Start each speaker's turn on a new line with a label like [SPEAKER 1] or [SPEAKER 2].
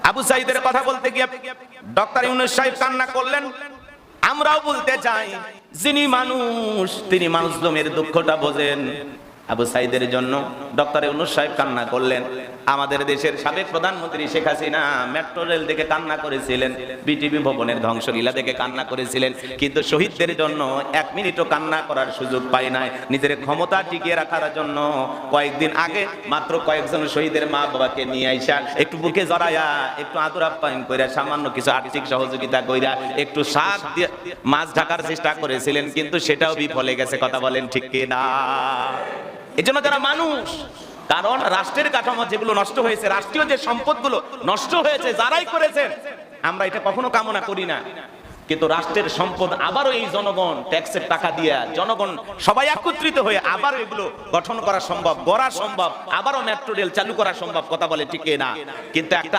[SPEAKER 1] আবু সাইদের কথা বলতে গিয়ে ডক্টর ইউনূস সাহেব কান্না করলেন। আমরাও বলতে চাই, যিনি মানুষ তিনি মাজলুমের দুঃখটা বোঝেন। আবু সাইদের জন্য ডক্টর ইউনূস সাহেব কান্না করলেন। আমাদের দেশের সাবেক প্রধানমন্ত্রী শেখ হাসিনা মেট্রো রেল দেখে কান্না করেছিলেন, বিটিভি ভবনের ধ্বংসলীলা দেখে কান্না করেছিলেন, কিন্তু শহীদদের জন্য এক মিনিটও কান্না করার সুযোগ পাই নাই। নিজের ক্ষমতা টিকিয়ে রাখার জন্য কয়েকদিন আগে মাত্র কয়েকজন শহীদের মা বাবাকে নিয়ে আইসা একটু বুকে জড়াইয়া একটু আদর আপ্যায়ন কইরা সামান্য কিছু আর্থিক সহযোগিতা কইরা একটু শাক দিয়ে মাছ ঢাকার চেষ্টা করেছিলেন, কিন্তু সেটাও বিফলে গেছে। কথা বলেন ঠিক কি না? এজন্য যারা মানুষ, কারণ রাষ্ট্রের কাঠামো যেগুলো নষ্ট হয়েছে, রাষ্ট্রীয় যে সম্পদগুলো নষ্ট হয়েছে যারাই করেছেন, আমরা এটা কখনো কামনা করি না, কিন্তু রাষ্ট্রের সম্পদ আবারও এই জনগণ ট্যাক্সের টাকা দিয়ে জনগণ সবাই একত্রিত হয়ে আবারও এগুলো গঠন করা সম্ভব, গড়া সম্ভব, আবারও মেট্রো রেল চালু করা সম্ভব। কথা বলে ঠিক না? কিন্তু একটা